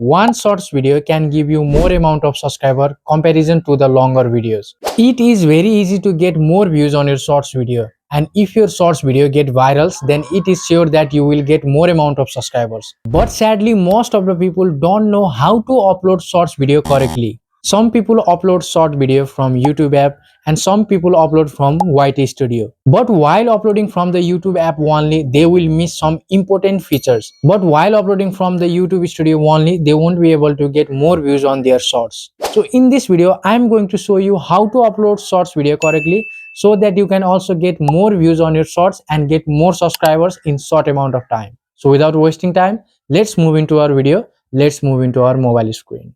one shorts video can give you more amount of subscriber comparison to the longer videos. It is very easy to get more views on your shorts video, and if your shorts video get virals, then it is sure that you will get more amount of subscribers. But sadly, most of the people don't know how to upload shorts video correctly. Some people upload short video from YouTube app and some people upload from YT Studio. But while uploading from the YouTube app only, they will miss some important features. But while uploading from the YouTube Studio only, they won't be able to get more views on their shorts. So in this video, I am going to show you how to upload shorts video correctly so that you can also get more views on your shorts and get more subscribers in short amount of time. So without wasting time, let's move into our video. Let's move into our mobile screen.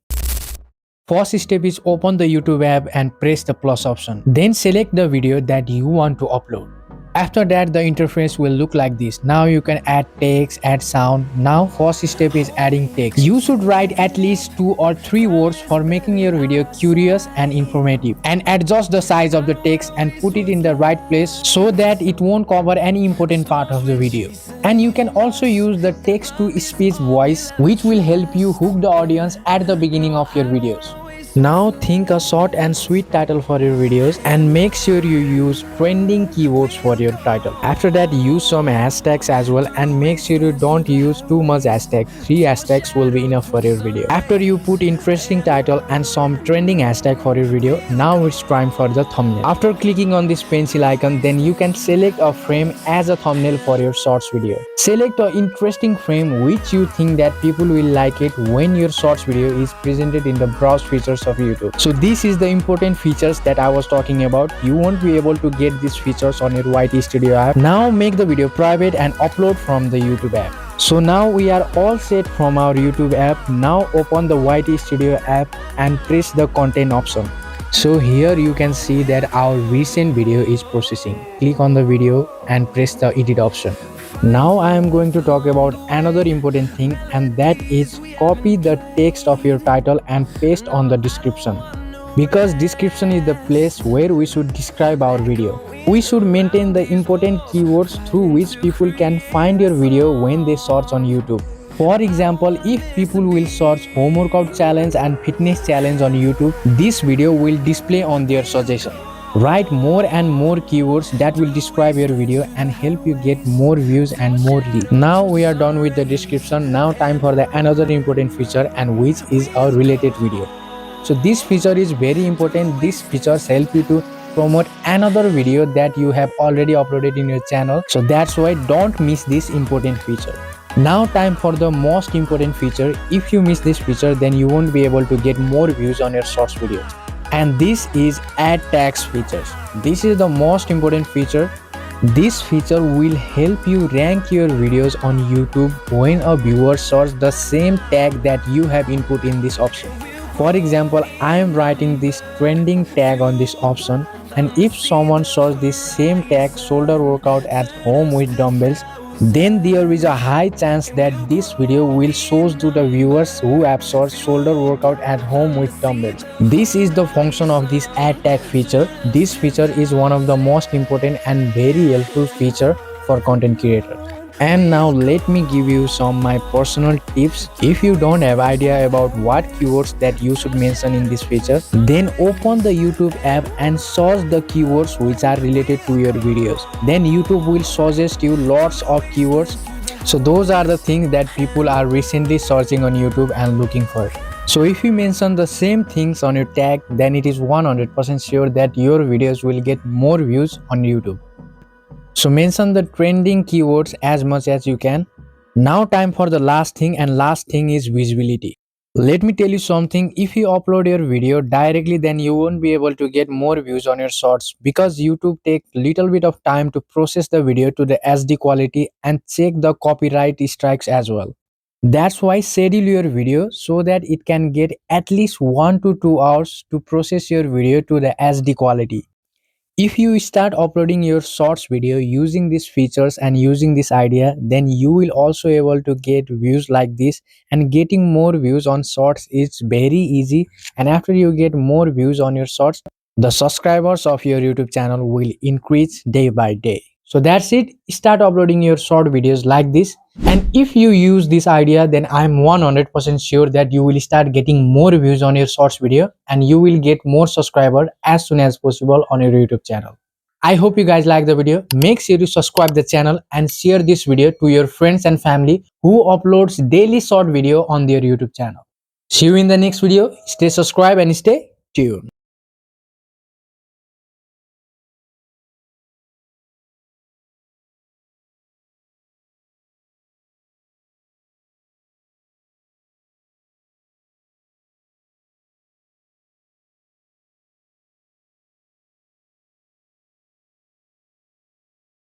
First step is open the YouTube app and press the plus option. Then select the video that you want to upload. After that, the interface will look like this. Now you can add text, add sound. Now first step is adding text. You should write at least 2 or 3 words for making your video curious and informative. And adjust the size of the text and put it in the right place so that it won't cover any important part of the video. And you can also use the text to speech voice, which will help you hook the audience at the beginning of your videos. Now think a short and sweet title for your videos and make sure you use trending keywords for your title. After that, use some hashtags as well and make sure you don't use too much hashtag. 3 hashtags will be enough for your video. After you put interesting title and some trending hashtag for your video, now it's time for the thumbnail. After clicking on this pencil icon, then you can select a frame as a thumbnail for your shorts video. Select an interesting frame which you think that people will like it when your shorts video is presented in the browse features of YouTube. So this is the important features that I was talking about. You won't be able to get these features on your YT Studio app. Now make the video private and upload from the YouTube app. So now we are all set from our YouTube app. Now open the YT Studio app and press the content option. So here you can see that our recent video is processing. Click on the video and press the edit option. Now I am going to talk about another important thing, and that is copy the text of your title and paste on the description. Because description is the place where we should describe our video. We should maintain the important keywords through which people can find your video when they search on YouTube. For example, if people will search home workout challenge and fitness challenge on YouTube, this video will display on their suggestion. Write more and more keywords that will describe your video and help you get more views and more leads. Now we are done with the description. Now time for the another important feature, and which is our related video. So this feature is very important. These features help you to promote another video that you have already uploaded in your channel. So that's why don't miss this important feature. Now time for the most important feature. If you miss this feature, then you won't be able to get more views on your shorts videos. And this is add tags features. This is the most important feature. This feature will help you rank your videos on YouTube when a viewer searches the same tag that you have input in this option. For example, I am writing this trending tag on this option, and if someone searches this same tag, shoulder workout at home with dumbbells, then there is a high chance that this video will show to the viewers who have searched shoulder workout at home with dumbbells. This is the function of this add tag feature. This feature is one of the most important and very helpful feature for content creators. And now let me give you some my personal tips. If you don't have idea about what keywords that you should mention in this feature, then open the YouTube app and search the keywords which are related to your videos. Then YouTube will suggest you lots of keywords. So those are the things that people are recently searching on YouTube and looking for. So if you mention the same things on your tag, then it is 100% sure that your videos will get more views on YouTube. So mention the trending keywords as much as you can. Now time for the last thing, and last thing is visibility. Let me tell you something, if you upload your video directly, then you won't be able to get more views on your shorts, because YouTube takes little bit of time to process the video to the SD quality and check the copyright strikes as well. That's why schedule your video so that it can get at least 1 to 2 hours to process your video to the SD quality. If you start uploading your shorts video using these features and using this idea, then you will also able to get views like this, and getting more views on shorts is very easy. And after you get more views on your shorts, the subscribers of your YouTube channel will increase day by day. So that's it. Start uploading your short videos like this. And if you use this idea, then I'm 100% sure that you will start getting more views on your shorts video and you will get more subscribers as soon as possible on your YouTube channel. I hope you guys like the video. Make sure you subscribe the channel and share this video to your friends and family who uploads daily short video on their YouTube channel. See you in the next video. Stay subscribed and stay tuned.